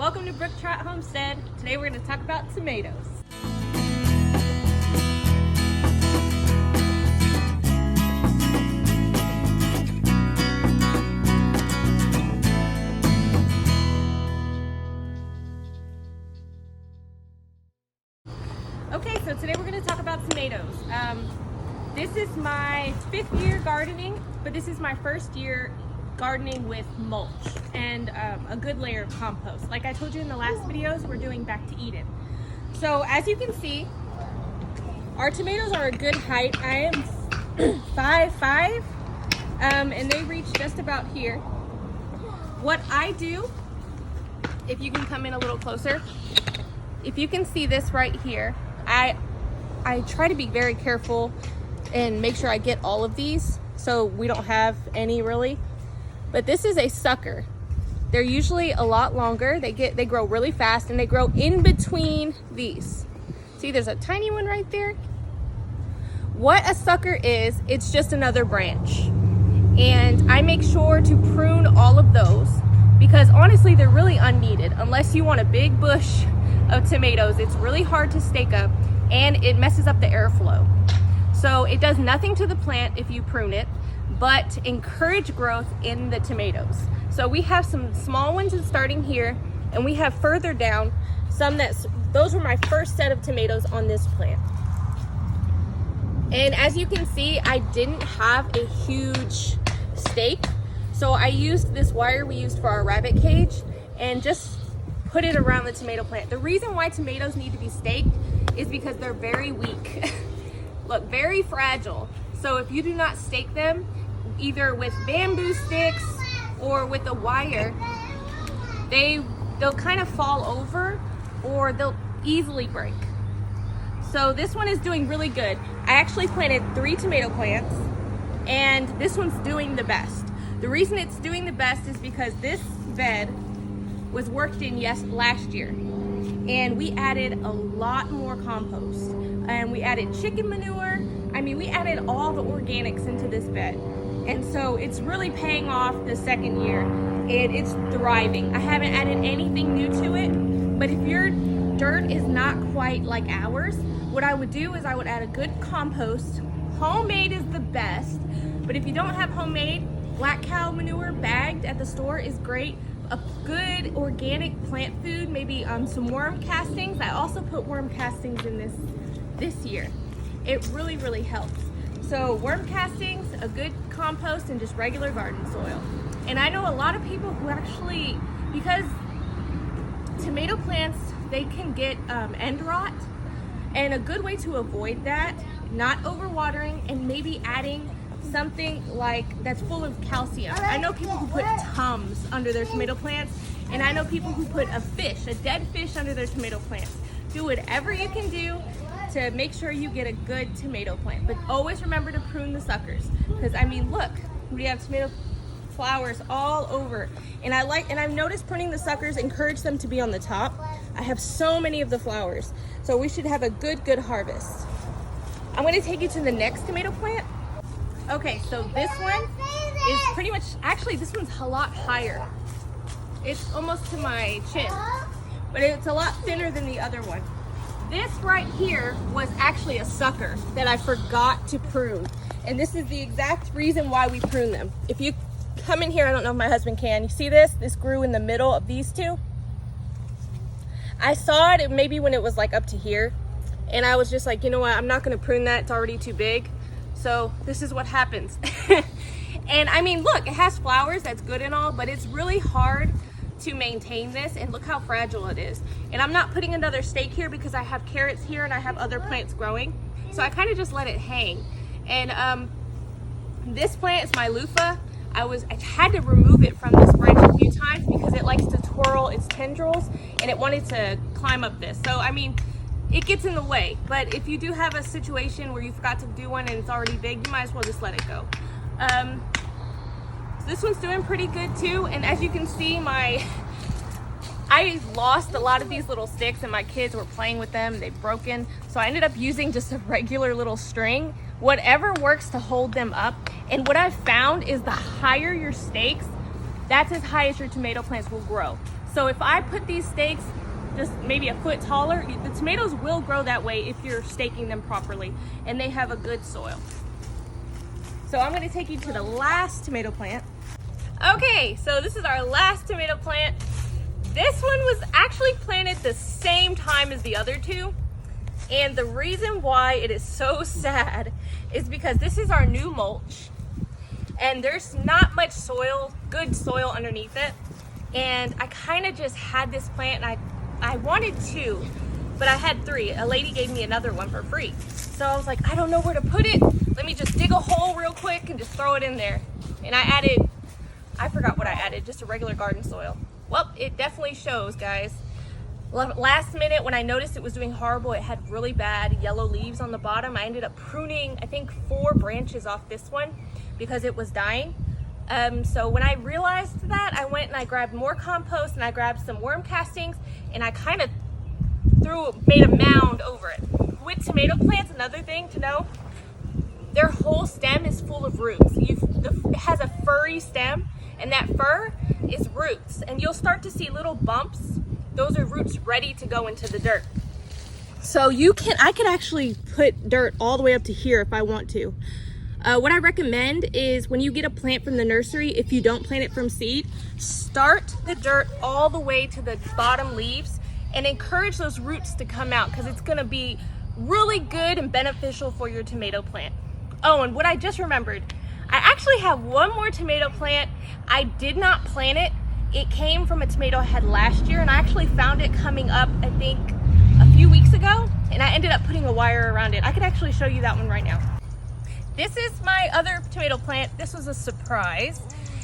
Welcome to Brook Trout Homestead. Today we're going to talk about tomatoes. Okay, so today we're going to talk about tomatoes. This is my 5th year gardening, but this is my first year gardening with mulch and a good layer of compost. Like I told you in the last videos, we're doing Back to Eden. So as you can see, our tomatoes are a good height. I am 5'5", and they reach just about here. What I do, if you can come in a little closer, if you can see this right here, I try to be very careful and make sure I get all of these so we don't have any really. But this is a sucker. They're usually a lot longer. They grow really fast and they grow in between these. See, there's a tiny one right there. What a sucker is, it's just another branch. And I make sure to prune all of those because honestly, they're really unneeded. Unless you want a big bush of tomatoes, it's really hard to stake up and it messes up the airflow. So it does nothing to the plant if you prune it, but encourage growth in the tomatoes. So we have some small ones starting here, and we have further down some those were my first set of tomatoes on this plant. And as you can see, I didn't have a huge stake, so I used this wire we used for our rabbit cage and just put it around the tomato plant. The reason why tomatoes need to be staked is because they're very weak. Look, very fragile. So if you do not stake them, either with bamboo sticks or with a wire, they'll kind of fall over or they'll easily break. So this one is doing really good. I actually planted 3 tomato plants and this one's doing the best. The reason it's doing the best is because this bed was worked in last year, and we added a lot more compost and we added chicken manure. I mean, we added all the organics into this bed. And so it's really paying off the second year and it's thriving. I haven't added anything new to it, but if your dirt is not quite like ours, what I would do is I would add a good compost. Homemade is the best, but if you don't have homemade, black cow manure bagged at the store is great. A good organic plant food, maybe some worm castings. I also put worm castings in this year. It really, really helps. So worm castings, a good compost, and just regular garden soil. And I know a lot of people who actually, because tomato plants, they can get end rot. And a good way to avoid that, not overwatering and maybe adding something like that's full of calcium. I know people who put Tums under their tomato plants, and I know people who put a dead fish under their tomato plants. Do whatever you can do to make sure you get a good tomato plant, but always remember to prune the suckers, because I mean, look, we have tomato flowers all over, and I've noticed pruning the suckers encourage them to be on the top. I have so many of the flowers, so we should have a good harvest. I'm going to take you to the next tomato plant. Okay, so this one is pretty much, actually this one's a lot higher. It's almost to my chin, but it's a lot thinner than the other one. This right here was actually a sucker that I forgot to prune. And this is the exact reason why we prune them. If you come in here, I don't know if my husband can, you see this? This grew in the middle of these two. I saw it maybe when it was like up to here. And I was just like, you know what? I'm not gonna prune that, it's already too big. So this is what happens. And I mean, look, it has flowers, that's good and all, but it's really hard to maintain this, and look how fragile it is. And I'm not putting another stake here because I have carrots here and I have other plants growing, so I kind of just let it hang. And this plant is my loofah. I had to remove it from this branch a few times because it likes to twirl its tendrils and it wanted to climb up this. So I mean, it gets in the way, but if you do have a situation where you forgot to do one and it's already big, you might as well just let it go. So this one's doing pretty good too, and as you can see, I lost a lot of these little sticks and my kids were playing with them, they've broken, so I ended up using just a regular little string, whatever works to hold them up. And what I've found is the higher your stakes, that's as high as your tomato plants will grow. So if I put these stakes just maybe a foot taller, the tomatoes will grow that way if you're staking them properly and they have a good soil. So I'm going to take you to the last tomato plant. Okay, so this is our last tomato plant. This one was actually planted the same time as the other two. And the reason why it is so sad is because this is our new mulch and there's not much soil, good soil underneath it. And I kind of just had this plant and I wanted two, but I had three. A lady gave me another one for free. So I was like, I don't know where to put it. Let me just dig a hole real quick and just throw it in there. And I forgot what I added, just a regular garden soil. Well, it definitely shows, guys. Last minute when I noticed it was doing horrible, it had really bad yellow leaves on the bottom. I ended up pruning, I think 4 branches off this one because it was dying. So when I realized that, I went and I grabbed more compost and I grabbed some worm castings and I kind of made a mound over it. With tomato plants, another thing to know, their whole stem is full of roots. It has a furry stem and that fur is roots, and you'll start to see little bumps. Those are roots ready to go into the dirt. So I could actually put dirt all the way up to here if I want to. What I recommend is when you get a plant from the nursery, if you don't plant it from seed, start the dirt all the way to the bottom leaves and encourage those roots to come out because it's gonna be really good and beneficial for your tomato plant. Oh, and what I just remembered, I actually have one more tomato plant. I did not plant it. It came from a tomato I had last year and I actually found it coming up, I think, a few weeks ago, and I ended up putting a wire around it. I could actually show you that one right now. This is my other tomato plant. This was a surprise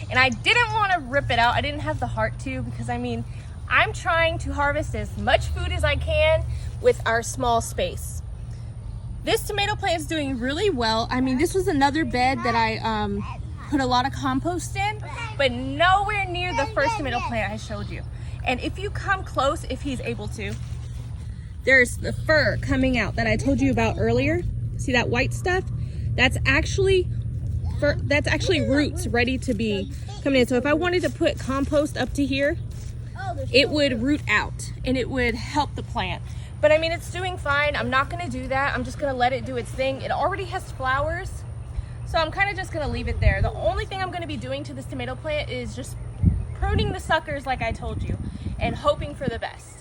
and I didn't want to rip it out. I didn't have the heart to because I'm trying to harvest as much food as I can with our small space. This tomato plant is doing really well. This was another bed that I put a lot of compost in, but nowhere near the first tomato plant I showed you. And if you come close, if he's able to, there's the fur coming out that I told you about earlier. See that white stuff? That's actually roots ready to be coming in. So if I wanted to put compost up to here, it would root out and it would help the plant. But it's doing fine. I'm not gonna do that. I'm just gonna let it do its thing. It already has flowers, so I'm kind of just gonna leave it there. The only thing I'm gonna be doing to this tomato plant is just pruning the suckers like I told you and hoping for the best.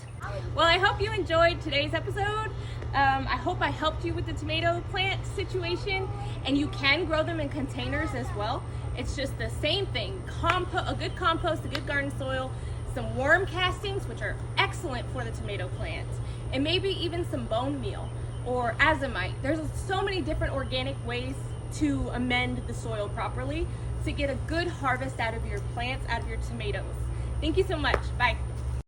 Well, I hope you enjoyed today's episode. I hope I helped you with the tomato plant situation, and you can grow them in containers as well. It's just the same thing. A good compost, a good garden soil, some worm castings, which are excellent for the tomato plants, and maybe even some bone meal or azomite. There's so many different organic ways to amend the soil properly to get a good harvest out of your plants, out of your tomatoes. Thank you so much. Bye.